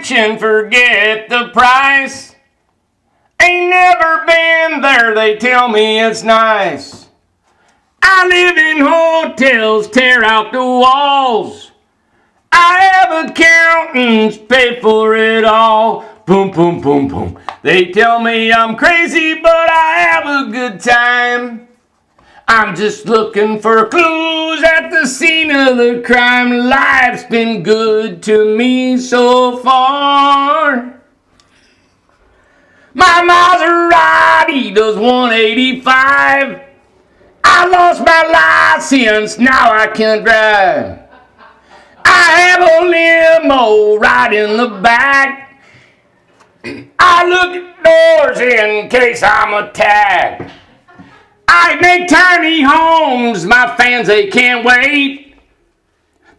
mansion, forget the price. Ain't never been there, they tell me it's nice. I live in hotels, tear out the walls. I have accountants pay for it all. Boom, boom, boom, boom. They tell me I'm crazy, but I have a good time. I'm just looking for clues at the scene of the crime. Life's been good to me so far. My Maserati does 185. I lost my license, now I can't drive. I have a limo right in the back. I look at doors in case I'm attacked. I make tiny homes, my fans, they can't wait.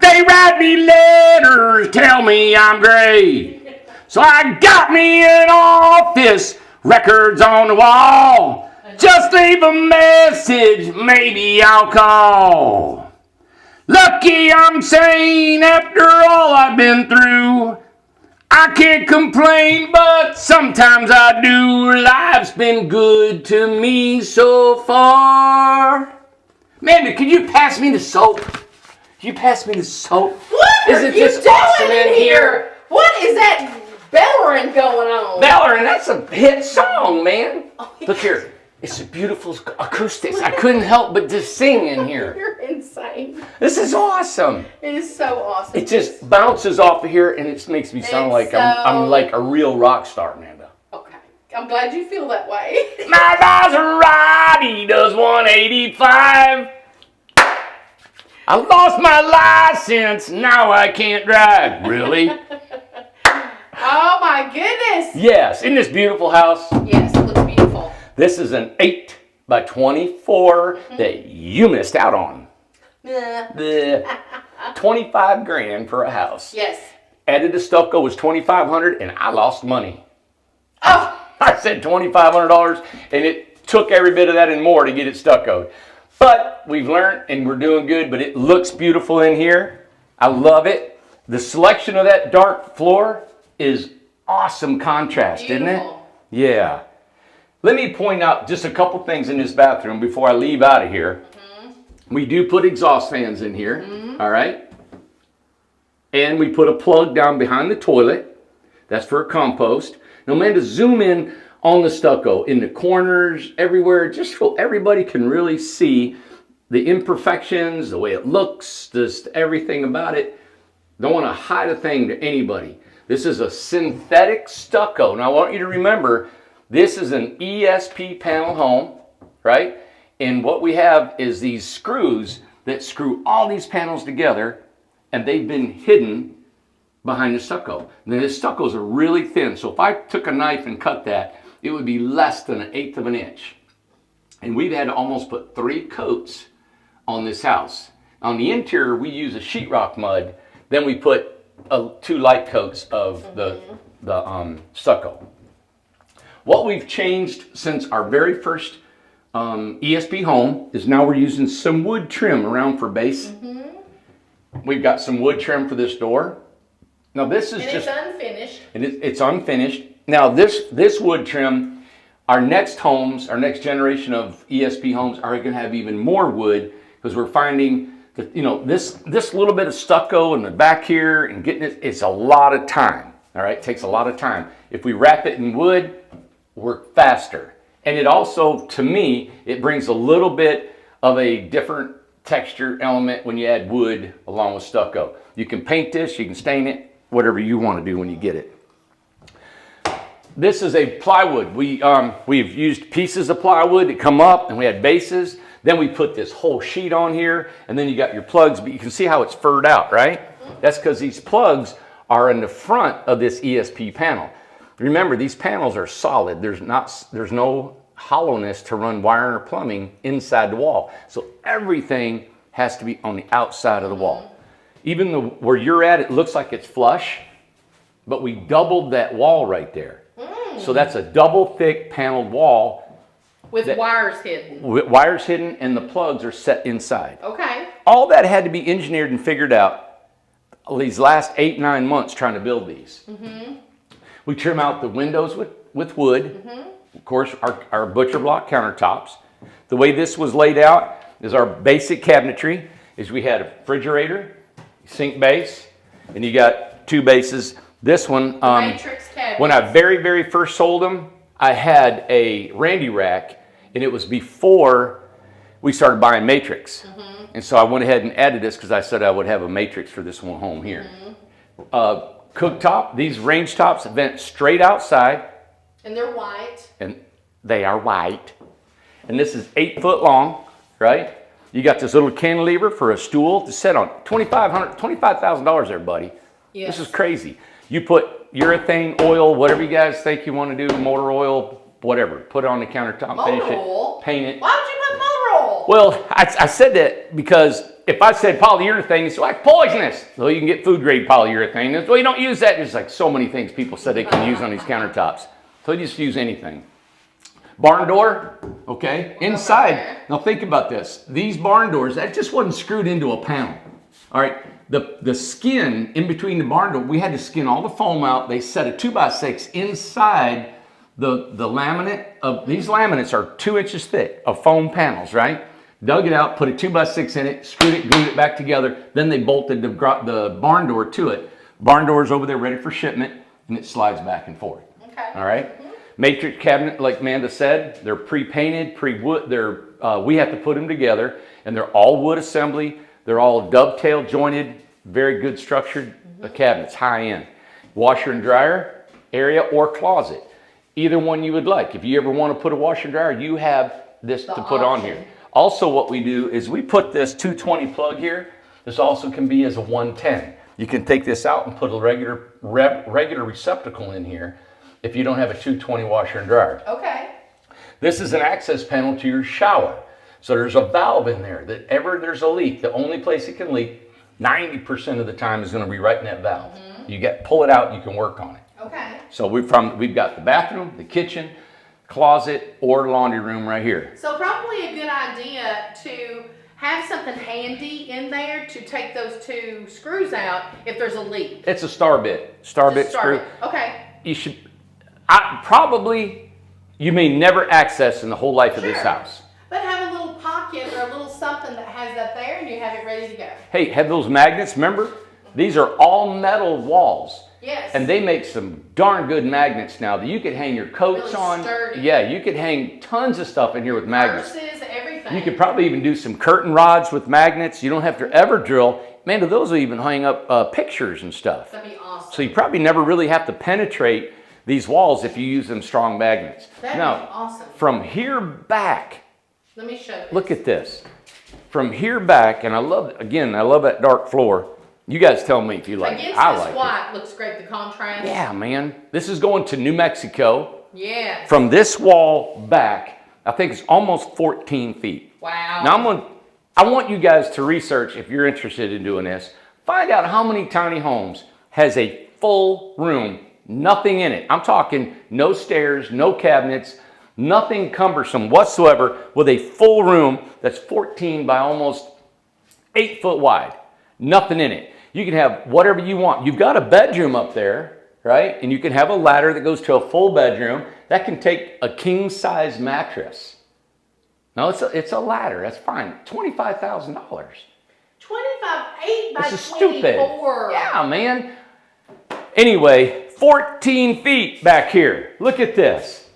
They write me letters, tell me I'm great. So I got me an office, records on the wall. Just leave a message, maybe I'll call. Lucky I'm sane after all I've been through. I can't complain, but sometimes I do. Life's been good to me so far. Amanda, can you pass me the soap? Can you pass me the soap? What are you doing awesome in here? What is that bellering going on? Bellering, that's a hit song, man. Look here. It's a beautiful acoustics. I couldn't help but just sing in here. You're insane. This is awesome. It is so awesome. It just bounces off of here, and it makes me sound like I'm like a real rock star, Amanda. Okay. I'm glad you feel that way. My Maserati does 185. I lost my license, now I can't drive. Really? Oh my goodness. Yes. Isn't this beautiful house? Yes, it looks beautiful. This is an 8 by 24 that you missed out on. The 25 grand for a house. Yes. Added to stucco was $2,500 and I lost money. Oh. I said $2,500 and it took every bit of that and more to get it stuccoed. But we've learned and we're doing good, but it looks beautiful in here. I love it. The selection of that dark floor is awesome contrast, Beautiful. Isn't it? Yeah. Let me point out just a couple things in this bathroom before I leave out of here. Mm-hmm. We do put exhaust fans in here, all right? And we put a plug down behind the toilet. That's for a compost. Now, Amanda, zoom in on the stucco, in the corners, everywhere, just so everybody can really see the imperfections, the way it looks, just everything about it. Don't want to hide a thing to anybody. This is a synthetic stucco. Now, I want you to remember, this is an ESP panel home, right? And what we have is these screws that screw all these panels together, and they've been hidden behind the stucco. Now, the stuccos are really thin, so if I took a knife and cut that, it would be less than 1/8 of an inch. And we've had to almost put 3 coats on this house. On the interior, we use a sheetrock mud, then we put 2 light coats of the stucco. What we've changed since our very first ESP home is now we're using some wood trim around for base. We've got some wood trim for this door. Now this is it's unfinished. And it's unfinished. Now this wood trim, our next homes, our next generation of ESP homes are going to have even more wood because we're finding that, you know, this little bit of stucco in the back here and getting it's a lot of time. All right, it takes a lot of time. If we wrap it in wood, we're faster. And it also, to me, it brings a little bit of a different texture element when you add wood along with stucco. You can paint this, you can stain it, whatever you want to do when you get it. This is a plywood. We've used pieces of plywood that come up, and we had bases. Then we put this whole sheet on here, and then you got your plugs, but you can see how it's furred out, right? That's because these plugs are in the front of this ESP panel. Remember, these panels are solid. There's no hollowness to run wiring or plumbing inside the wall. So everything has to be on the outside of the wall. Even where you're at, it looks like it's flush, but we doubled that wall right there. So that's a double thick paneled wall. With wires hidden. With wires hidden, and the plugs are set inside. Okay. All that had to be engineered and figured out these last 8-9 months trying to build these. We trim out the windows with wood. Of course, our butcher block countertops. The way this was laid out is our basic cabinetry. Is we had a refrigerator, sink base, and you got 2 bases. This one, Matrix cabinet. when I very first sold them, I had a Randy rack, and it was before we started buying Matrix. And so I went ahead and added this because I said I would have a Matrix for this one home here. Cooktop, these range tops vent straight outside. And they're white. And they are white. And this is 8 foot long, right? You got this little cantilever for a stool to sit on. $25,000 there, buddy. Yes. This is crazy. You put urethane, oil, whatever you guys think you want to do, motor oil, whatever. Put it on the countertop, Motor finish oil? it, paint it. Why would you put motor oil? Well, I said that because if I said polyurethane, it's like poisonous. So you can get food grade polyurethane. Well, you don't use that. There's like so many things people said they can use on these countertops. So you just use anything. Barn door, okay, inside. Now think about this. These barn doors, that just wasn't screwed into a panel. All right, the skin in between the barn door, we had to skin all the foam out. They set a 2x6 inside the laminate. These laminates are 2 inches thick of foam panels, right? Dug it out, put a 2x6 in it, screwed it, glued it back together. Then they bolted the barn door to it. Barn door's over there ready for shipment, and it slides back and forth. Okay. All right. Matrix cabinet, like Amanda said, they're pre-painted, pre-wood. We have to put them together, and they're all wood assembly. They're all dovetail jointed, very good structured cabinets, high end. Washer and dryer area or closet, either one you would like. If you ever want to put a washer and dryer, you have this to put on here. Also, what we do is we put this 220 plug here. This also can be as a 110. You can take this out and put a regular receptacle in here if you don't have a 220 washer and dryer. Okay. This is an access panel to your shower. So there's a valve in there that ever there's a leak, the only place it can leak, 90% of the time is going to be right in that valve. You pull it out, you can work on it. Okay. So we've got the bathroom, the kitchen, closet, or laundry room right here. So probably a good idea to have something handy in there to take those 2 screws out if there's a leak. It's a star bit screw. Okay. You should, you may never access in the whole life of this house. But have a little pocket or a little something that has that there and you have it ready to go. Hey, have those magnets, remember? These are all metal walls. Yes. And they make some darn good magnets now that you could hang your coats Really on. sturdy. Yeah, you could hang tons of stuff in here with magnets. Purses, everything. You could probably even do some curtain rods with magnets. You don't have to ever drill. Man, those will even hang up pictures and stuff. That'd be awesome. So you probably never really have to penetrate these walls if you use them strong magnets. That'd Now, be awesome. from here back, Let me show you. look at this. From here back, and I love that dark floor. You guys tell me if you like it. Against I this like white looks great, the contrast. it. Yeah, man. This is going to New Mexico. Yes. From this wall back, I think it's almost 14 feet. Wow. Now I want you guys to research, if you're interested in doing this, find out how many tiny homes has a full room, nothing in it. I'm talking no stairs, no cabinets, nothing cumbersome whatsoever, with a full room that's 14 by almost 8 foot wide. Nothing in it. You can have whatever you want. You've got a bedroom up there, right? And you can have a ladder that goes to a full bedroom. That can take a king size mattress. No, it's a ladder. That's fine. $25,000. 25, 8 by This is 24. stupid. Yeah, man. Anyway, 14 feet back here. Look at this.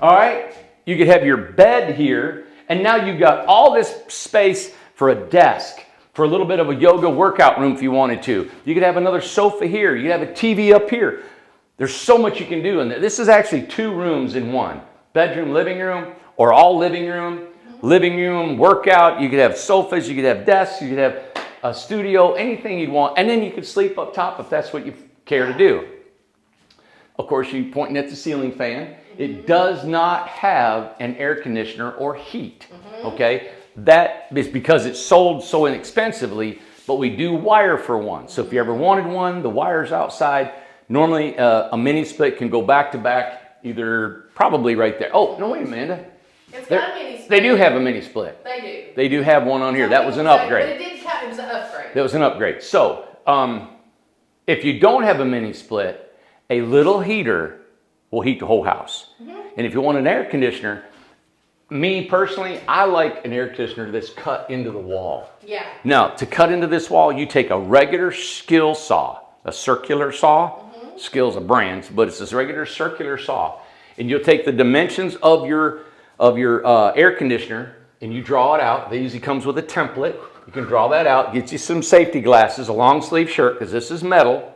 All right? You could have your bed here, and now you've got all this space for a desk, for a little bit of a yoga workout room if you wanted to. You could have another sofa here. You could have a TV up here. There's so much you can do. And this is actually 2 rooms in one. Bedroom, living room, or all living room, workout. You could have sofas, you could have desks, you could have a studio, anything you'd want. And then you could sleep up top if that's what you care to do. Of course, you're pointing at the ceiling fan. It does not have an air conditioner or heat, okay? That is because it's sold so inexpensively, but we do wire for one. So if you ever wanted one, the wire's outside. Normally, a mini split can go back to back, either probably right there. Oh, no, wait, Amanda. It's got a mini split. They do have a mini split. They do. They do have one on here. That was an upgrade. But it was an upgrade. That was an upgrade. So, If you don't have a mini split, a little heater will heat the whole house. And if you want an air conditioner, me personally, I like an air conditioner that's cut into the wall. Yeah. Now, to cut into this wall, you take a regular skill saw, a circular saw. Skill's a brand, but it's this regular circular saw. And you'll take the dimensions of your air conditioner and you draw it out. They usually comes with a template. You can draw that out, get you some safety glasses, a long sleeve shirt, because this is metal.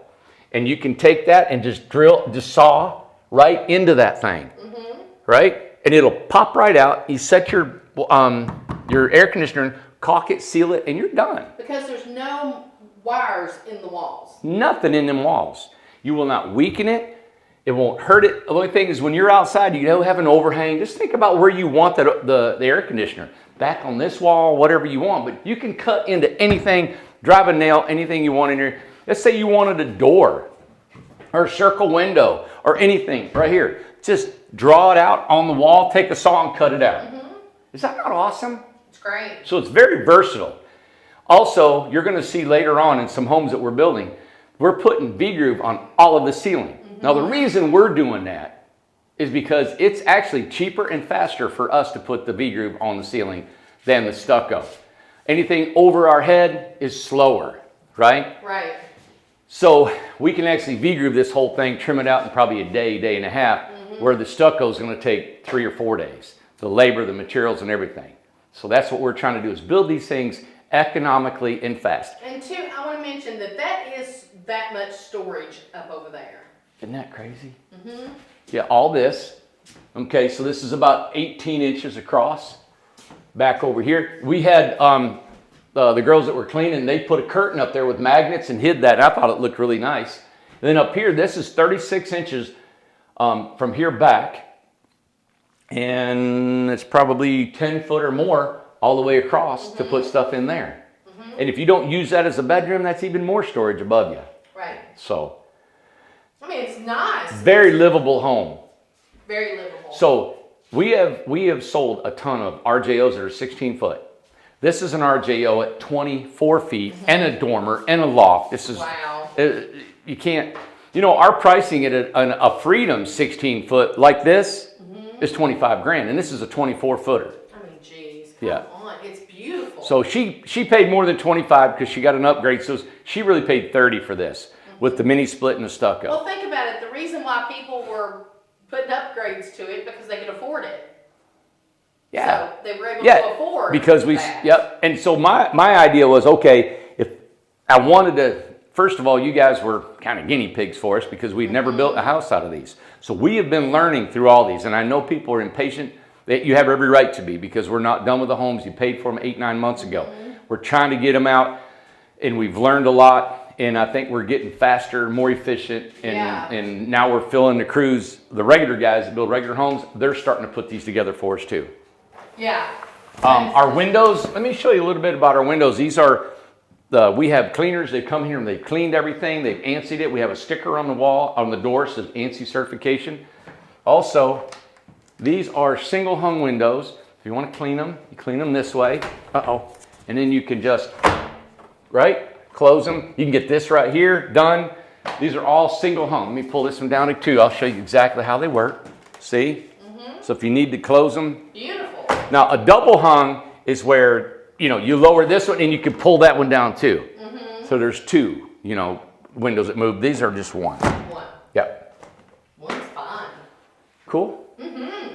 And you can take that and just saw right into that thing, right? And it'll pop right out. You set your air conditioner, caulk it, seal it, and you're done. Because there's no wires in the walls. Nothing in them walls. You will not weaken it. It won't hurt it. The only thing is when you're outside, you don't have an overhang. Just think about where you want the air conditioner. Back on this wall, whatever you want. But you can cut into anything, drive a nail, anything you want in here. Let's say you wanted a door or a circle window or anything right here. Just draw it out on the wall, take a saw and cut it out. Is that not awesome? It's great. So it's very versatile. Also, you're going to see later on in some homes that we're building, we're putting V-groove on all of the ceiling. Now, the reason we're doing that is because it's actually cheaper and faster for us to put the V-groove on the ceiling than the stucco. Anything over our head is slower, right? Right. So we can actually V-groove this whole thing, trim it out in probably a day and a half, where the stucco is going to take 3 or 4 days. The labor, the materials, and everything. So that's what we're trying to do, is build these things economically and fast. And two, I want to mention that is that much storage up over there. Isn't that crazy? Yeah, all this. Okay, so this is about 18 inches across. Back over here, we had the girls that were cleaning, they put a curtain up there with magnets and hid that. And I thought it looked really nice. And then up here, this is 36 inches from here back. And it's probably 10 foot or more all the way across to put stuff in there. And if you don't use that as a bedroom, that's even more storage above you. Right. So, I mean, it's nice. very livable home. Very livable. So we have sold a ton of RJOs that are 16 foot. This is an RJO at 24 feet and a dormer and a loft. This is, wow. You can't, our pricing at a Freedom 16 foot like this is 25 grand, and this is a 24 footer. I mean, geez, come on. It's beautiful. So she paid more than 25 because she got an upgrade. So she really paid 30 for this with the mini split and the stucco. Well, think about it. The reason why people were putting upgrades to it because they could afford it. Yeah. So they were able to afford because that. Yep. And so my idea was, okay, if I wanted to, first of all, you guys were kind of guinea pigs for us because we'd never built a house out of these. So we have been learning through all these, and I know people are impatient. That you have every right to be, because we're not done with the homes. You paid for them 8-9 months ago. We're trying to get them out, and we've learned a lot, and I think we're getting faster, more efficient, and now we're filling the crews. The regular guys that build regular homes, they're starting to put these together for us too. Yeah. Our windows, let me show you a little bit about our windows. These are, we have cleaners. They come here and they've cleaned everything. They've ANSI'd it. We have a sticker on the wall, on the door, says ANSI certification. Also, these are single hung windows. If you want to clean them, you clean them this way. And then you can just, close them. You can get this right here done. These are all single hung. Let me pull this one down too. I'll show you exactly how they work. See? So if you need to close them. Beautiful. Now a double hung is where, you lower this one and you can pull that one down too. So there's two, windows that move. These are just one. One. Yep. One's fine. Cool?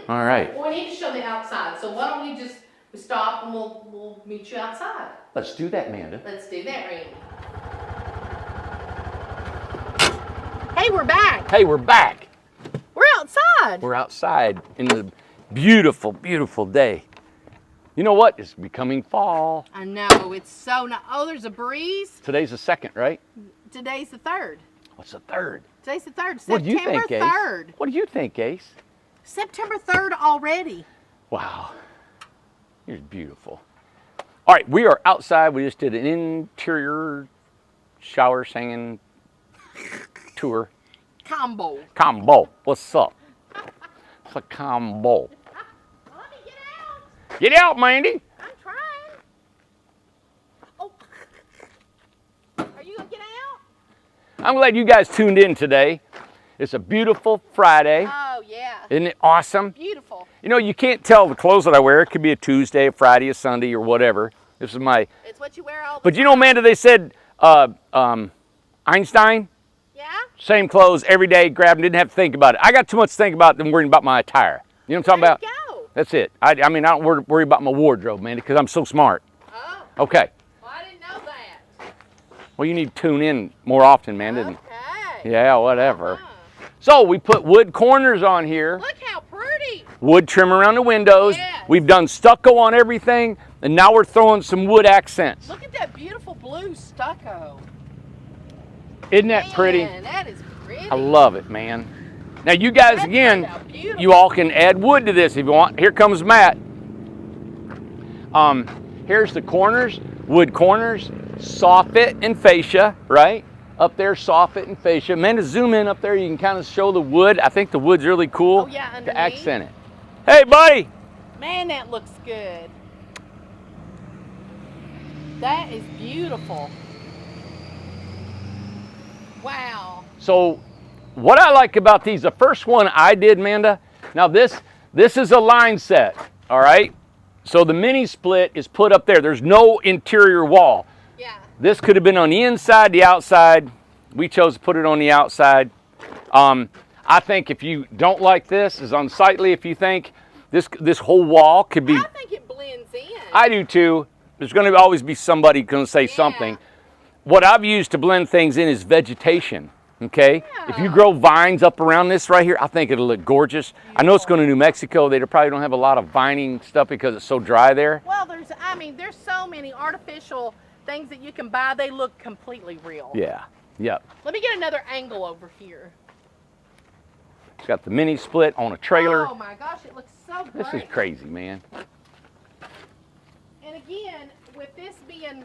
All right. Well, we need to show the outside. So why don't we stop and we'll meet you outside. Let's do that, Amanda. Let's do that, Randy. Hey, we're back. Hey, we're back. We're outside. We're outside in the beautiful, beautiful day. You know what? It's becoming fall. I know. It's so nice. Oh, there's a breeze. Today's the 2nd, right? Today's the 3rd. What's the 3rd? Today's the 3rd. What do you think, Ace? 3rd. What do you think, Ace? September 3rd already. Wow. You're beautiful. All right, we are outside. We just did an interior shower singing tour. Combo. What's up? It's a combo. Let me get out. Get out, Mandy. I'm trying. Oh. Are you going to get out? I'm glad you guys tuned in today. It's a beautiful Friday. Oh, yeah. Isn't it awesome? Beautiful. You know, you can't tell the clothes that I wear. It could be a Tuesday, a Friday, a Sunday, or whatever. This is my... It's what you wear all the But you know, Amanda, they said Einstein, Yeah? same clothes every day, grabbed them, didn't have to think about it. I got too much to think about than worrying about my attire. You know what I'm talking about? There you go. That's it. I mean, I don't worry about my wardrobe, man, because I'm so smart. Oh, Okay. well, I didn't know that. Well, you need to tune in more often, man, didn't you? Okay. Yeah, whatever. Uh-huh. So we put wood corners on here, Look how pretty. wood trim around the windows. Yes. We've done stucco on everything, and now we're throwing some wood accents. Look at that beautiful blue stucco. Isn't that pretty? Man, that is pretty. I love it, man. Now you guys, That again, turned out beautiful. you all can add wood to this if you want. Here comes Matt. Here's the corners, wood corners, soffit and fascia, right? Up there, soffit and fascia. Amanda, zoom in up there. You can kind of show the wood. I think the wood's really cool Oh, yeah, to underneath. accent it. Hey, buddy. Man, that looks good. That is beautiful. Wow. So what I like about these, the first one I did, Amanda, now this is a line set, all right? So the mini split is put up there. There's no interior wall. Yeah. This could have been on the inside, the outside. We chose to put it on the outside. I think if you don't like this, is unsightly. If you think this whole wall could be, I think it blends in. I do too. There's going to always be somebody going to say something. What I've used to blend things in is vegetation. Okay, if you Yeah. grow vines up around this right here, I think it'll look gorgeous. I know it's going to New Mexico. They probably don't have a lot of vining stuff because it's so dry there. Well, there's so many artificial things that you can buy. They look completely real. Yeah, yep. Let me get another angle over here. It's got the mini split on a trailer. Oh my gosh, it looks so great. This is crazy, man. And again, with this being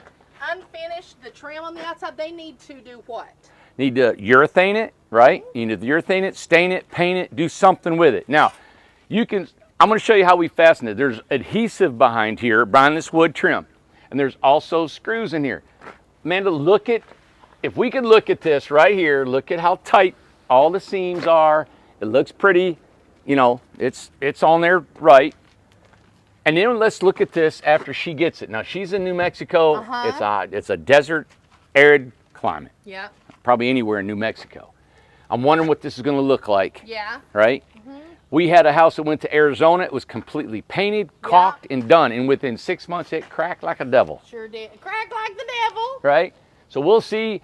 unfinished, the trim on the outside, they need to do what? Need to urethane it, right? You need to urethane it, stain it, paint it, do something with it. Now, I'm going to show you how we fasten it. There's adhesive behind here, behind this wood trim. And there's also screws in here. Amanda, if we could look at this right here, look at how tight all the seams are. It looks pretty, you know, it's on there right. And then let's look at this after she gets it. Now, she's in New Mexico. It's a desert, arid climate. Yeah. Probably anywhere in New Mexico. I'm wondering what this is going to look like. Yeah. Right? We had a house that went to Arizona. It was completely painted, caulked, and done. And within 6 months, it cracked like a devil. Sure did. Crack like the devil. Right? So we'll see.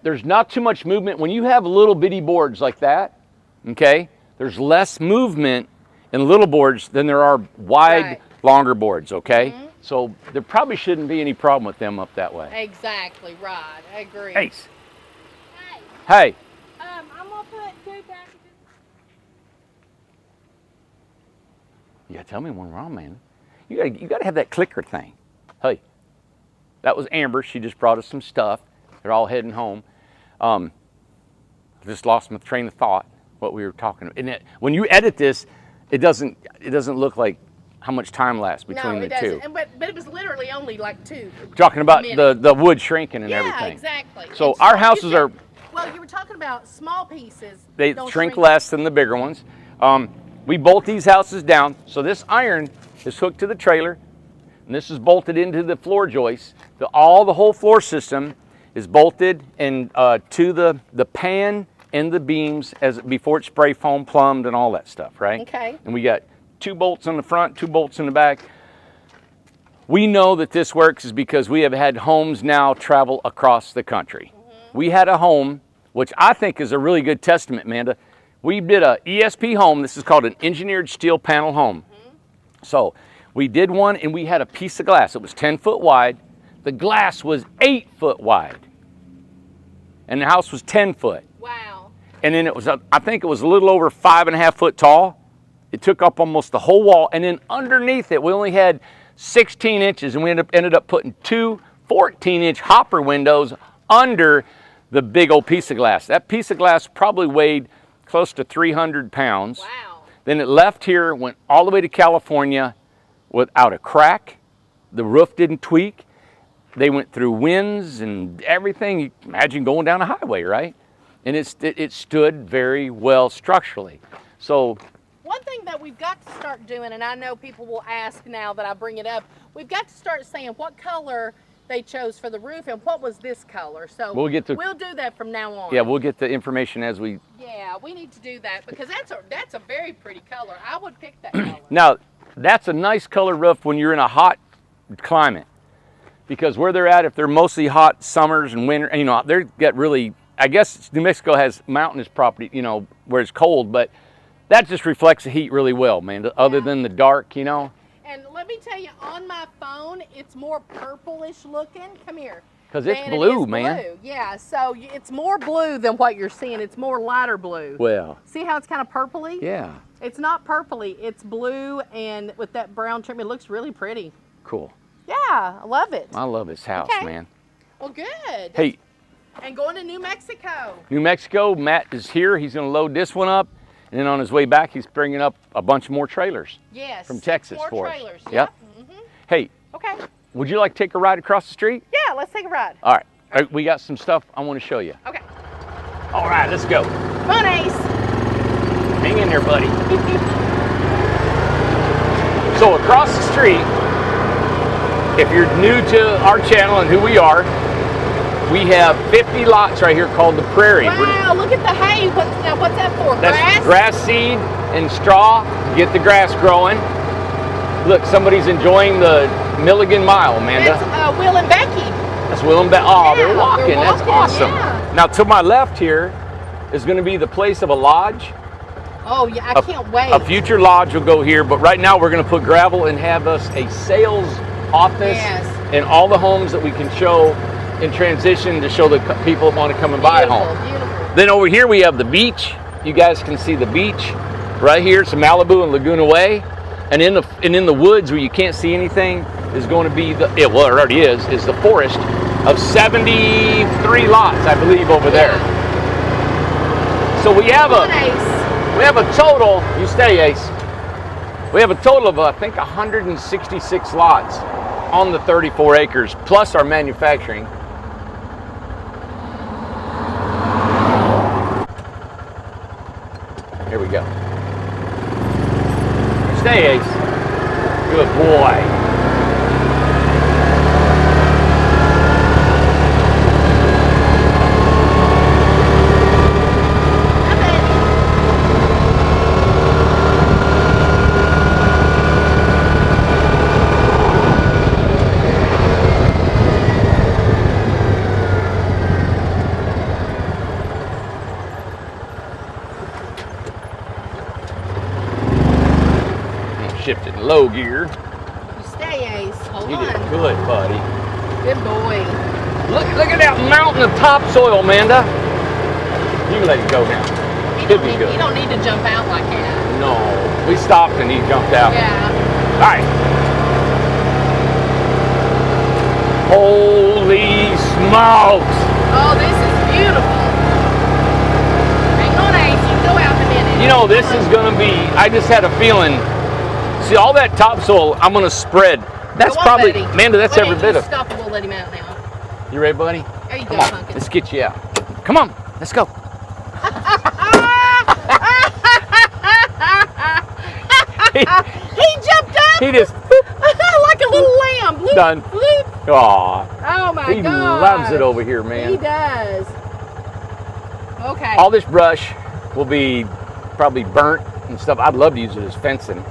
There's not too much movement. When you have little bitty boards like that, okay, there's less movement in little boards than there are wide, longer boards, okay? So there probably shouldn't be any problem with them up that way. Exactly right. I agree. Ace. Hey, Hey. I'm gonna put 2 packages. You gotta tell me when we're on, man. You gotta have that clicker thing. Hey, that was Amber. She just brought us some stuff. They're all heading home. I just lost my train of thought. What we were talking about. And when you edit this, it doesn't look like how much time lasts between the two. And but it was literally only like 2. Talking about minutes. the wood shrinking and Yeah, everything. exactly. So And our you houses said- are, Well, you were talking about small pieces. they don't shrink less than the bigger ones. We bolt these houses down. So this iron is hooked to the trailer, and this is bolted into the floor joist. The whole floor system is bolted and to the pan and the beams before it's spray foam plumbed and all that stuff, right? Okay. And we got 2 bolts on the front, 2 bolts in the back. We know that this works is because we have had homes now travel across the country. We had a home, which I think is a really good testament, Amanda. We did a ESP home. This is called an engineered steel panel home. So we did one and we had a piece of glass. It was 10 foot wide. The glass was 8 foot wide. And the house was 10 foot. Wow. And then it was, I think it was a little over 5.5 foot tall. It took up almost the whole wall. And then underneath it, we only had 16 inches and we ended up putting 2 14-inch hopper windows under the big old piece of glass. That piece of glass probably weighed close to 300 pounds. Wow. Then it left here, went all the way to California without a crack. The roof didn't tweak. they went through winds and everything. Imagine going down a highway, right? And it stood very well structurally. So one thing that we've got to start doing, and I know people will ask now that I bring it up, we've got to start saying what color they chose for the roof and what was this color. So we'll do that from now on. Yeah, we'll get the information as we. Yeah, we need to do that because that's a very pretty color. I would pick that color. Now, that's a nice color roof when you're in a hot climate, because where they're at, if they're mostly hot summers and winter, you know, they get really. I guess New Mexico has mountainous property, you know, where it's cold, but that just reflects the heat really well, man. Other than the dark, you know. And let me tell you, on my phone, it's more purplish looking. Come here. Because it's blue, man. Blue. Yeah, so it's more blue than what you're seeing. It's more lighter blue. Well. See how it's kind of purpley? Yeah. It's not purpley. It's blue, and with that brown trim, it looks really pretty. Cool. Yeah, I love it. I love this house, man. Well, good. Hey. And going to New Mexico. New Mexico, Matt is here. He's going to load this one up. And then on his way back, he's bringing up a bunch more trailers. Yes. From Texas more for trailers. us. Yep. Mm-hmm. Hey. Okay. Would you like to take a ride across the street? Yeah, let's take a ride. All right. We got some stuff I want to show you. Okay. All right, let's go. Come on, Ace. Hang in there, buddy. So across the street, if you're new to our channel and who we are, we have 50 lots right here called the Prairie. Wow, look at the hay. What's that for? That's grass seed and straw to get the grass growing. Look, somebody's enjoying the Milligan Mile, Amanda. That's Will and Becky. That's Will and Becky. Oh, yeah, they're walking. That's awesome. Yeah. Now, to my left here is going to be the place of a lodge. Oh, yeah, I can't wait. A future lodge will go here, but right now we're going to put gravel and have us a sales office and all the homes that we can show in transition to show the people that want to come and buy a home. Beautiful. Then over here we have the beach. You guys can see the beach right here. It's Malibu and Laguna Way. And in the woods where you can't see anything is going to be it already is the forest of 73 lots, I believe, over there. So we have a total, you stay, Ace. We have a total of, I think, 166 lots on the 34 acres, plus our manufacturing. Here we go. Stay, Ace. Good boy. Shifted in low gear. You stay, Ace. Hold You on. did good, buddy. Good boy. Look at that mountain of topsoil, Amanda. You can let it go now. Should be good. You don't need to jump out like that. No, we stopped and he jumped out. Yeah. All right. Holy smokes! Oh, this is beautiful. Hang on, Ace. You can go out in a minute. You know, this is gonna be. I just had a feeling. See, all that topsoil, I'm gonna spread. That's probably, Buddy. Amanda, that's every bit of. Stop and we'll let him out now. You ready, buddy? There you Come go, on, Pumpkin. let's get you out. Come on, let's go. He jumped up. He just like a little lamb. Bloop, done. Bloop. Aw, Oh my God. he loves it over here, man. He does. Okay. All this brush will be probably burnt and stuff. I'd love to use it as fencing.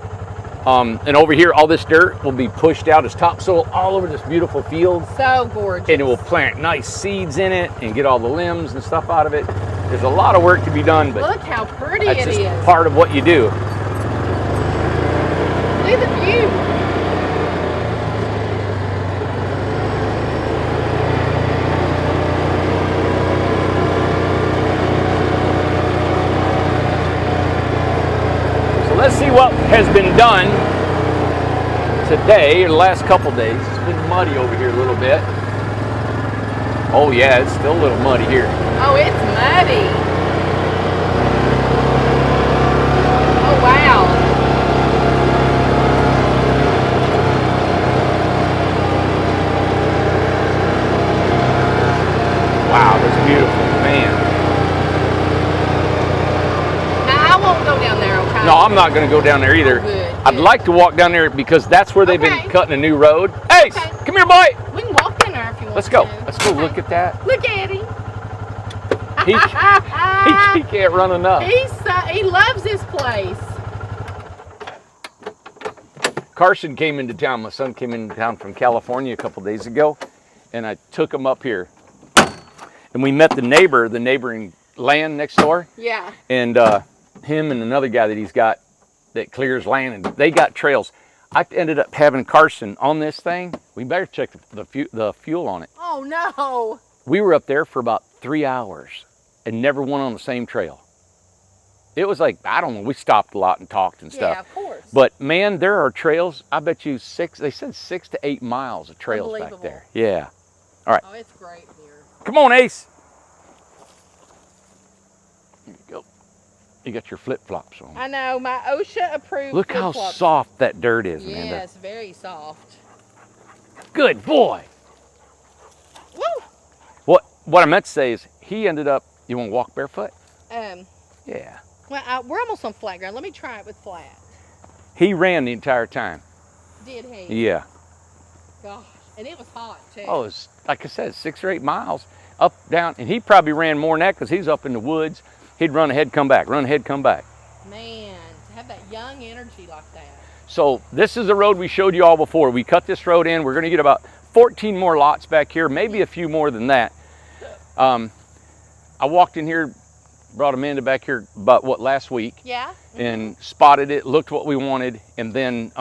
And over here, all this dirt will be pushed out as topsoil all over this beautiful field. So gorgeous. And it will plant nice seeds in it and get all the limbs and stuff out of it. There's a lot of work to be done, but look how pretty that's it just is. part of what you do. Look at the view. So let's see what has been done today, or the last couple days. It's been muddy over here a little bit. Oh yeah, it's still a little muddy here. Oh, it's muddy. Oh, wow. I'm not going to go down there either. Good, I'd like to walk down there because that's where they've been cutting a new road. Hey, come here, boy. We can walk in there if you want. Let's go. To. Let's go look at that. Look at him. He can't run enough. He loves this place. Carson came into town. My son came into town from California a couple days ago, and I took him up here. And we met the neighboring land next door. Yeah. And him and another guy that he's got that clears land, and they got trails. I ended up having Carson on this thing. We better check the fuel on it. Oh, no. We were up there for about 3 hours and never went on the same trail. It was like, I don't know, we stopped a lot and talked and stuff. Yeah, of course. But man, there are trails, I bet you they said 6 to 8 miles of trails back there. Yeah. All right. Oh, it's great here. Come on, Ace. Here you go. You got your flip-flops on. I know, my OSHA approved Look how soft that dirt is, Amanda. Yes, very soft. Good boy. Woo! What I meant to say is he ended up, you want to walk barefoot? Yeah. Well, we're almost on flat ground. Let me try it with flat. He ran the entire time. Did he? Yeah. Gosh, and it was hot too. Oh, it's like I said, 6 or 8 miles up, down, and he probably ran more than that because he's up in the woods. He'd run ahead, come back, run ahead, come back. Man, to have that young energy like that. So this is the road we showed you all before. We cut this road in. We're going to get about 14 more lots back here, maybe a few more than that. I walked in here, brought Amanda back here about last week. Yeah. And spotted it, looked what we wanted, and then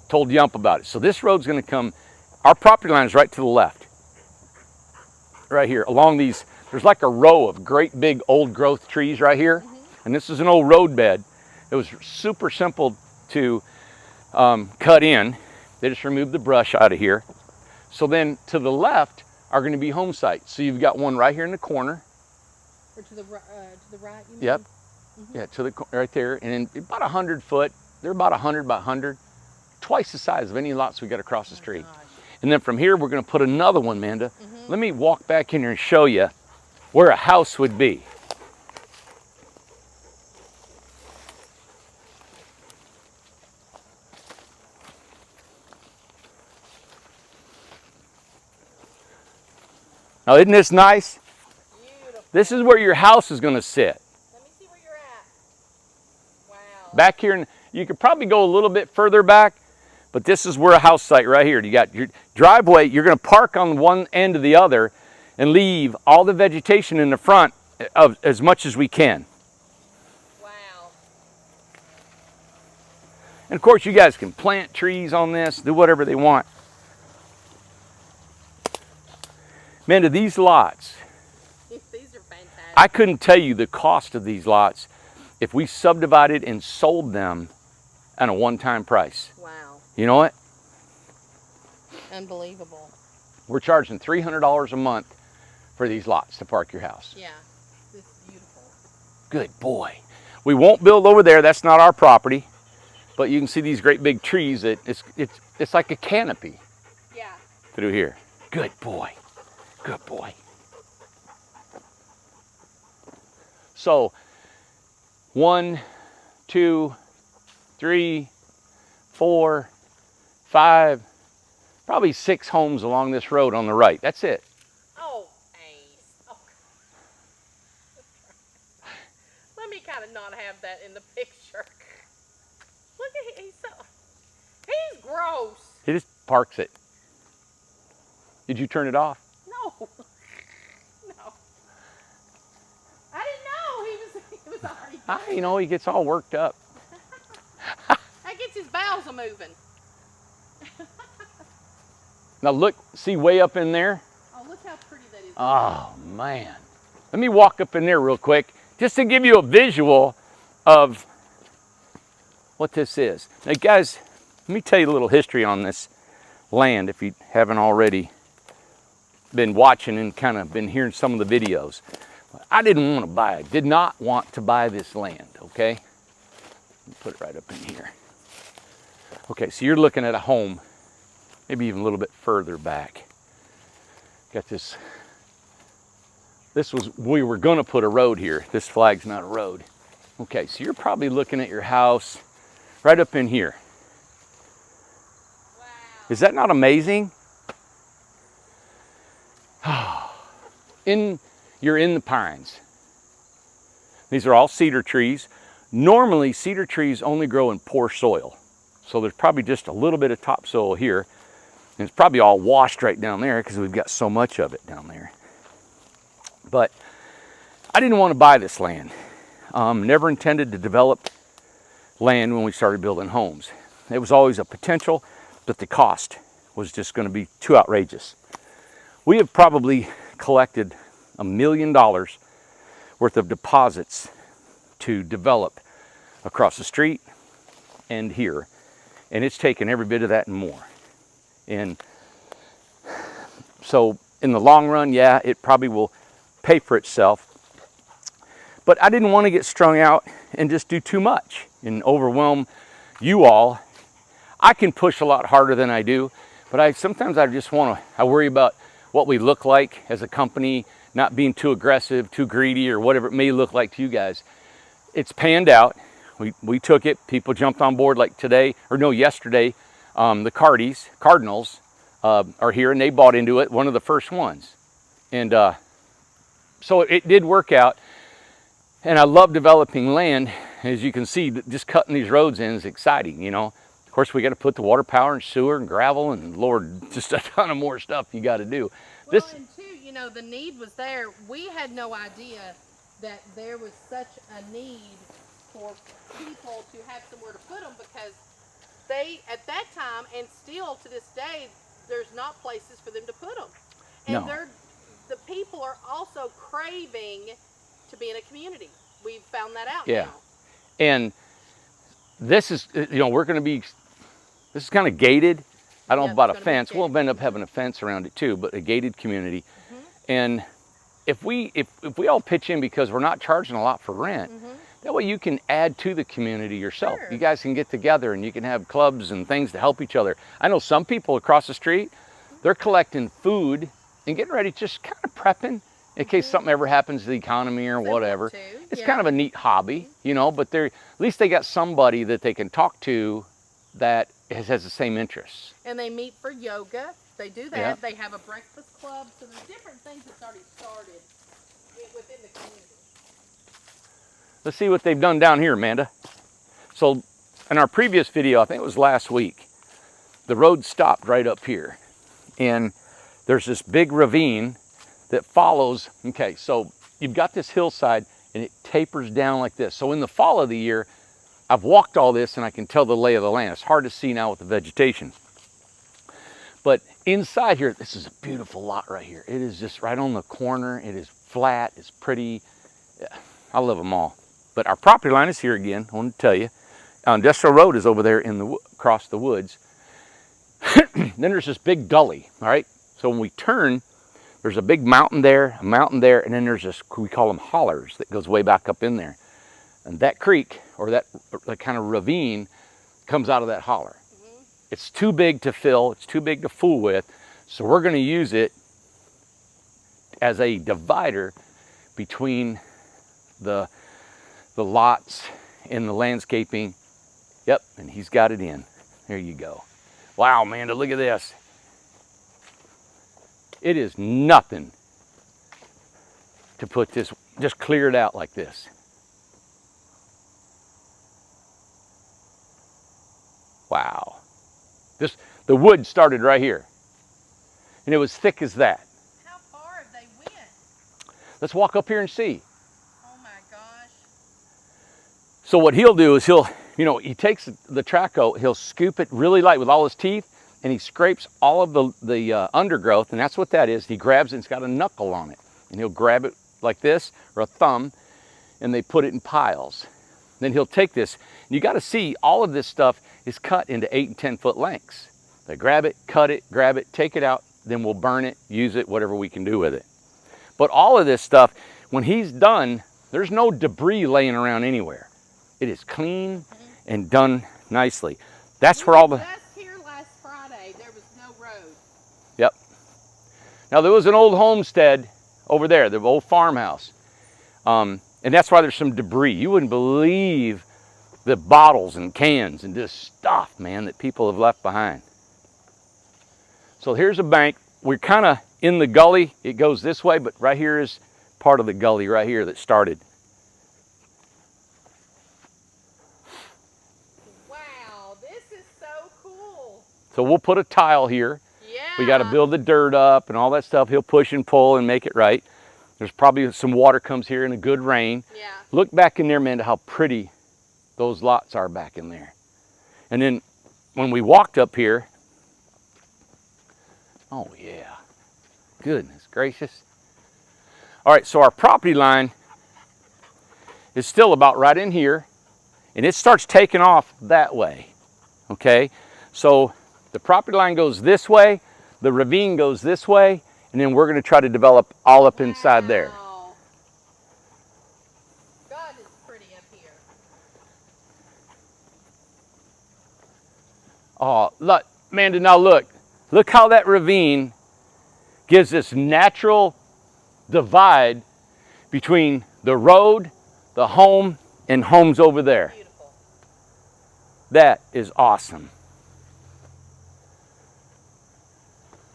told Yump about it. So this road's going to come, our property line is right to the left. Right here, along these, there's like a row of great big old growth trees right here. And this is an old road bed. It was super simple to cut in. They just removed the brush out of here. So then to the left are going to be home sites. So you've got one right here in the corner. Or to the right, you mean? Yep. Yeah, right there, and in about 100 foot. They're about 100 by 100, twice the size of any lots we got across the street. Gosh. And then from here, we're going to put another one, Amanda. Let me walk back in here and show you where a house would be. Now, isn't this nice? Beautiful. This is where your house is going to sit. Let me see where you're at. Wow. Back here, and you could probably go a little bit further back, but this is where a house site right here. You got your driveway. You're going to park on one end to the other and leave all the vegetation in the front of as much as we can. Wow. And of course, you guys can plant trees on this, do whatever they want. Amanda, these lots, These are fantastic. I couldn't tell you the cost of these lots if we subdivided and sold them at a one-time price. Wow. You know what? Unbelievable. We're charging $300 a month for these lots to park your house. Yeah. This is beautiful. Good boy. We won't build over there. That's not our property. But you can see these great big trees. It's like a canopy. Yeah. Through here. Good boy. Good boy. So 1, 2, 3, 4, 5, probably 6 homes along this road on the right. That's it. Oh, Ace. Oh. Let me kind of not have that in the picture. Look at him. He's gross. He just parks it. Did you turn it off? No. No. I didn't know he was already. You know, he gets all worked up. That gets his bowels a moving. Now look, see way up in there? Oh, look how pretty that is. Oh, man. Let me walk up in there real quick, just to give you a visual of what this is. Now, guys, let me tell you a little history on this land if you haven't already been watching and kind of been hearing some of the videos. I didn't want to buy it, did not want to buy this land, okay? Let me put it right up in here. Okay, so you're looking at a home, maybe even a little bit further back. Got this, we were gonna put a road here. This flag's not a road. Okay, so you're probably looking at your house right up in here. Wow. Is that not amazing? You're in the pines. These are all cedar trees. Normally, cedar trees only grow in poor soil. So there's probably just a little bit of topsoil here. And it's probably all washed right down there because we've got so much of it down there. But I didn't want to buy this land. Never intended to develop land when we started building homes. It was always a potential, but the cost was just going to be too outrageous. We have probably collected $1 million worth of deposits to develop across the street and here. And it's taken every bit of that and more. And so in the long run, yeah, it probably will pay for itself. But I didn't want to get strung out and just do too much and overwhelm you all. I can push a lot harder than I do, but sometimes I just want to, I worry about what we look like as a company, not being too aggressive, too greedy, or whatever it may look like to you guys. It's panned out. We took it. People jumped on board like today, or no, yesterday. The Cardinals are here and they bought into it, one of the first ones. And so it did work out. And I love developing land. As you can see, just cutting these roads in is exciting, you know. Of course, we got to put the water power and sewer and gravel and Lord, just a ton of more stuff you got to do. Well, and too, you know, the need was there. We had no idea that there was such a need for people to have somewhere to put them, because they, at that time, and still to this day, there's not places for them to put them. And No. The people are also craving to be in a community. We've found that out Yeah. now. And this is, you know, this is kind of gated. I don't know about a fence. We'll end up having a fence around it too, but a gated community. And if we all pitch in, because we're not charging a lot for rent, that way you can add to the community yourself. Sure. You guys can get together and you can have clubs and things to help each other. I know some people across the street, they're collecting food and getting ready, just kind of prepping in case something ever happens to the economy or whatever. It's kind of a neat hobby, you know, but at least they got somebody that they can talk to that has the same interests. And they meet for yoga. They do that. Yeah. They have a breakfast club. So there's different things that's already started within the community. Let's see what they've done down here, Amanda. So in our previous video, I think it was last week, the road stopped right up here. And there's this big ravine that follows. Okay, so you've got this hillside and it tapers down like this. So in the fall of the year, I've walked all this and I can tell the lay of the land. It's hard to see now with the vegetation. But inside here, this is a beautiful lot right here. It is just right on the corner. It is flat, it's pretty. I love them all. But our property line is here again, I want to tell you. Industrial Road is over there across the woods. Then there's this big gully, all right? So when we turn, there's a big mountain there, and then there's this, we call them hollers, that goes way back up in there. And that creek, or that kind of ravine, comes out of that holler. It's too big to fill, it's too big to fool with, so we're gonna use it as a divider between the lots and the landscaping. Yep, and he's got it in. There you go. Wow, Amanda, look at this. It is nothing to put this, just clear it out like this. Wow. The wood started right here. And it was thick as that. How far have they went? Let's walk up here and see. Oh my gosh. So what he'll do is he takes the traco, he'll scoop it really light with all his teeth, and he scrapes all of the undergrowth, and that's what that is. He grabs it, and it's got a knuckle on it. And he'll grab it like this, or a thumb, and they put it in piles. Then he'll take this, and you gotta see all of this stuff is cut into 8 and 10 foot lengths. They grab it, cut it, grab it, take it out, then we'll burn it, use it, whatever we can do with it. But all of this stuff, when he's done, there's no debris laying around anywhere. It is clean and done nicely. That's where all the... Just here last Friday, there was no road. Yep. Now there was an old homestead over there, the old farmhouse. And that's why there's some debris. You wouldn't believe the bottles and cans and just stuff, man, that people have left behind. So here's a bank. We're kind of in the gully. It goes this way, but right here is part of the gully right here that started. Wow, this is so cool. So we'll put a tile here. Yeah. We got to build the dirt up and all that stuff. He'll push and pull and make it right. There's probably some water comes here in a good rain. Yeah. Look back in there, Amanda, how pretty those lots are back in there. And then when we walked up here, oh yeah, goodness gracious. All right, so our property line is still about right in here, and it starts taking off that way, okay? So the property line goes this way, the ravine goes this way, and then we're gonna try to develop all up inside there. God, it's pretty up here. Oh, look, Amanda, now look how that ravine gives this natural divide between the road, the home, and homes over there. Beautiful. That is awesome.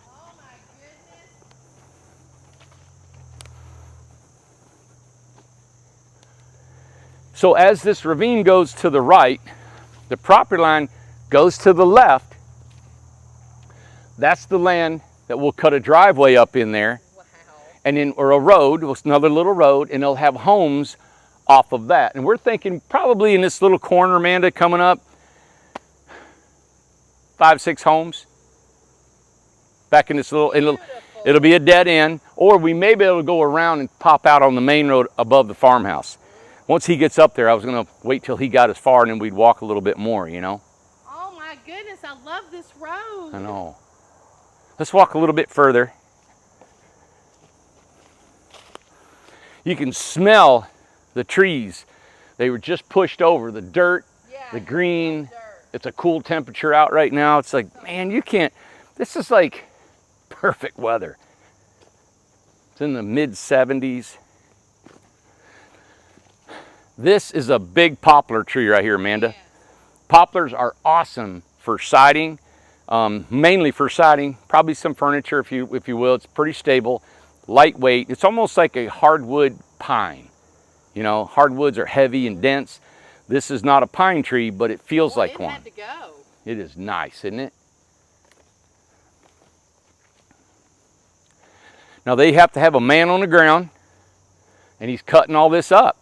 Oh my goodness. So as this ravine goes to the right, the property line goes to the left. That's the land that we'll cut a driveway up in there. Wow. And then, or a road, another little road, and they'll have homes off of that. And we're thinking probably in this little corner, Amanda, coming up, 5, 6 homes. Back in this little, it'll be a dead end, or we may be able to go around and pop out on the main road above the farmhouse. Once he gets up there, I was gonna wait till he got as far and then we'd walk a little bit more, you know? Oh my goodness, I love this road. I know. Let's walk a little bit further. You can smell the trees. They were just pushed over. The dirt, Yeah, the green. dirt. It's a cool temperature out right now. It's like, man, you can't, this is like perfect weather. It's in the mid 70s. This is a big poplar tree right here, Amanda. Yeah. Poplars are awesome for siding, mainly for siding, probably some furniture if you will. It's pretty stable, lightweight. It's almost like a hardwood pine. You know, hardwoods are heavy and dense. This is not a pine tree, but it feels like it one. had to go. It is nice, isn't it? Now they have to have a man on the ground, and he's cutting all this up.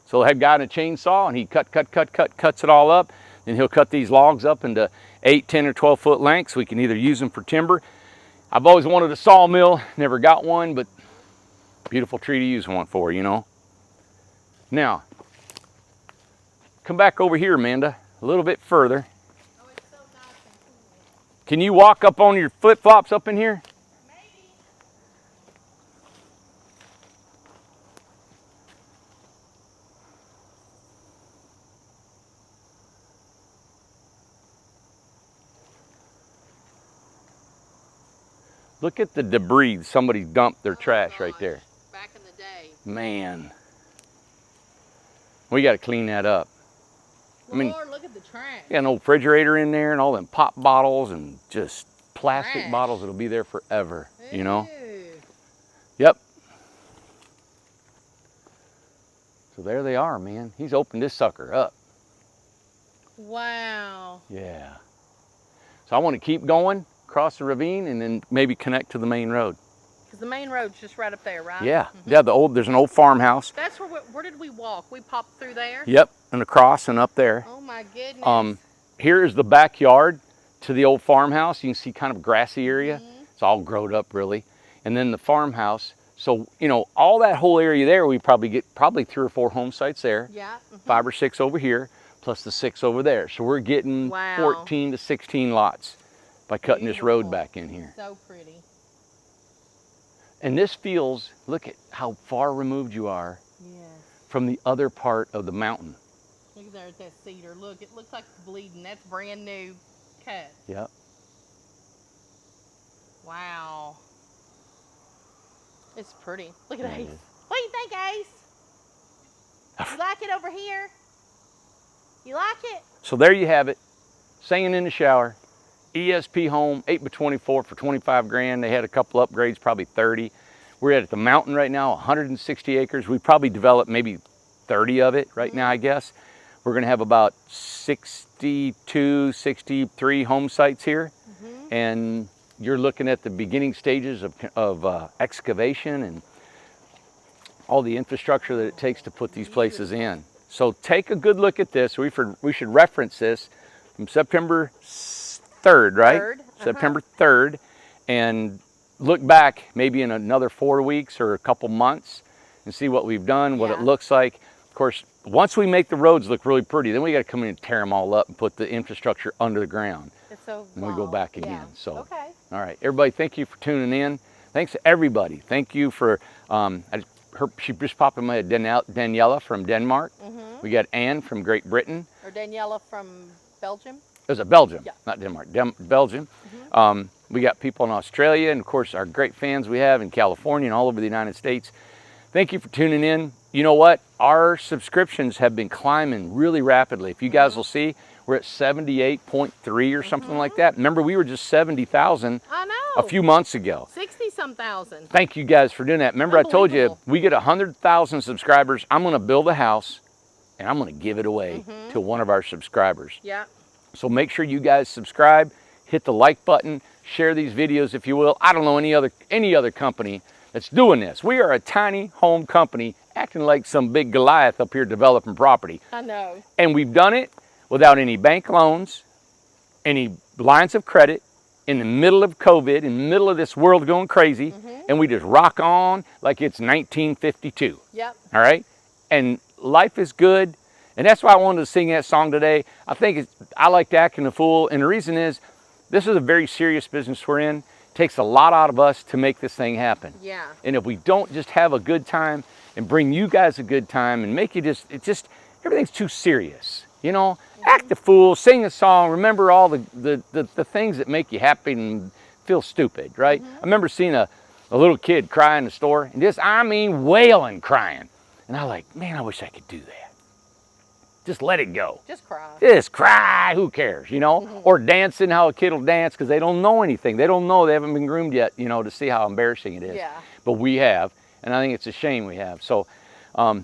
So they'll have a guy in a chainsaw, and he cuts it all up. Then he'll cut these logs up into 8, 10, or 12 foot lengths. We can either use them for timber. I've always wanted a sawmill, never got one, but beautiful tree to use one for, you know. Now, come back over here, Amanda, a little bit further. Oh, it's so nice and cool. Can you walk up on your flip-flops up in here? Maybe. Look at the debris. Somebody dumped their Oh, trash right gosh. there. Back in the day. Man, we got to clean that up. I mean, Lord, look at the trash. got an old refrigerator in there and all them pop bottles and just plastic Trash. bottles that'll be there forever, you know? Ew. Yep. So there they are, man. He's opened this sucker up. Wow. Yeah. So I want to keep going across the ravine and then maybe connect to the main road. Because the main road's just right up there, right? Yeah. Yeah, there's an old farmhouse. That's where did we walk? We popped through there? Yep, and across and up there. Oh my goodness. Here is the backyard to the old farmhouse. You can see kind of grassy area. It's all growed up really. And then the farmhouse. So, you know, all that whole area there, we probably get 3 or 4 home sites there. Yeah. 5 or 6 over here, plus the 6 over there. So we're getting Wow. 14 to 16 lots by cutting this road Beautiful. back in here. So pretty. And this feels, look at how far removed you are Yeah. from the other part of the mountain. Look there at that cedar. Look, it looks like it's bleeding. That's brand new cut. Yep. Wow. It's pretty. Look at Yeah, it Ace. is. What do you think, Ace? You like it over here? You like it? So there you have it. Singing in the shower. ESP home, 8x24 for 25 grand. They had a couple upgrades, probably 30. We're at the mountain right now, 160 acres. We probably developed maybe 30 of it right now, I guess. We're gonna have about 62, 63 home sites here. And you're looking at the beginning stages of excavation and all the infrastructure that it takes to put these places in. So take a good look at this. We should reference this from September 3rd, right? September 3rd, and look back maybe in another 4 weeks or a couple months and see what we've done, what it looks like. Of course, once we make the roads look really pretty, then we got to come in and tear them all up and put the infrastructure under the ground. It's so and we go back again. So, okay. All right, everybody, thank you for tuning in. Thanks to everybody. Thank you for, she just popped in my head, Daniela from Denmark. We got Anne from Great Britain. Or Daniela from Belgium. It was a Belgium, not Denmark, Belgium. We got people in Australia, and of course our great fans we have in California and all over the United States. Thank you for tuning in. You know what? Our subscriptions have been climbing really rapidly. If you guys will see, we're at 78.3 or something like that. Remember, we were just 70,000 a few months ago. 60-some thousand. Thank you guys for doing that. Remember, I told you, we get 100,000 subscribers, I'm going to build a house, and I'm going to give it away to one of our subscribers. Yeah. So make sure you guys subscribe, hit the like button, share these videos if you will. I don't know any other company that's doing this. We are a tiny home company acting like some big Goliath up here developing property. I know. And we've done it without any bank loans, any lines of credit, in the middle of COVID, in the middle of this world going crazy, and we just rock on like it's 1952. Yep. All right? And life is good. And that's why I wanted to sing that song today. I like acting a fool, and the reason is, this is a very serious business we're in. It takes a lot out of us to make this thing happen. Yeah. And if we don't just have a good time and bring you guys a good time and make you everything's too serious. You know, act a fool, sing a song, remember all the things that make you happy and feel stupid, right? I remember seeing a little kid cry in the store, and wailing crying. And I was like, man, I wish I could do that. Just let it go. Just cry. Just cry, who cares, you know? Or dancing, how a kid will dance because they don't know anything. They don't know, they haven't been groomed yet, you know, to see how embarrassing it is. Yeah. But we have, and I think it's a shame we have. So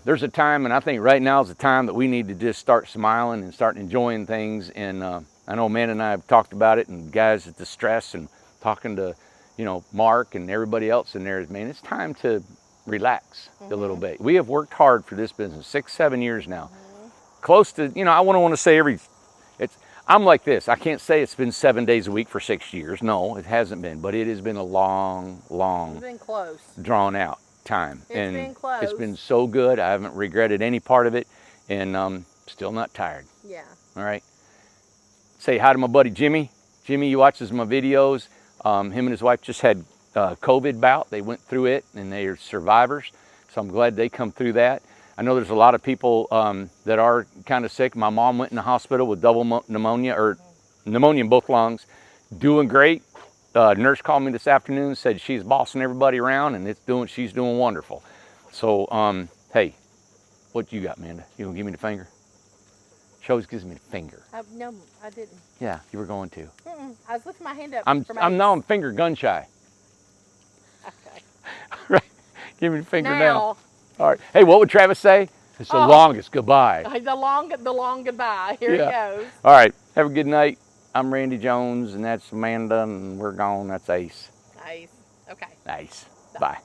there's a time, and I think right now is the time that we need to just start smiling and start enjoying things. And I know Amanda and I have talked about it, and guys at the stress, and talking to, you know, Mark and everybody else in there, man, it's time to relax a little bit. We have worked hard for this business, 6-7 years now. Close to, you know, I want to say I'm like this. I can't say it's been 7 days a week for 6 years. No, it hasn't been, but it has been a long, It's been close. drawn out time. It's been close. It's been so good. I haven't regretted any part of it, and still not tired. Yeah. All right. Say hi to my buddy Jimmy. Jimmy, he watches my videos. Him and his wife just had COVID bout. They went through it, and they are survivors. So I'm glad they come through that. I know there's a lot of people that are kind of sick. My mom went in the hospital with double pneumonia, or pneumonia in both lungs, doing great. Nurse called me this afternoon, said she's bossing everybody around, and she's doing wonderful. So, hey, what you got, Amanda? You gonna give me the finger? She always gives me the finger. No, I didn't. Yeah, you were going to. I was lifting my hand up. I'm finger gun shy. Okay. Right, give me the finger now. Now. All right. Hey, what would Travis say? It's the longest goodbye. The long goodbye. Here it goes. All right. Have a good night. I'm Randy Jones, and that's Amanda, and we're gone. That's Ace. Nice. Okay. Nice. Bye.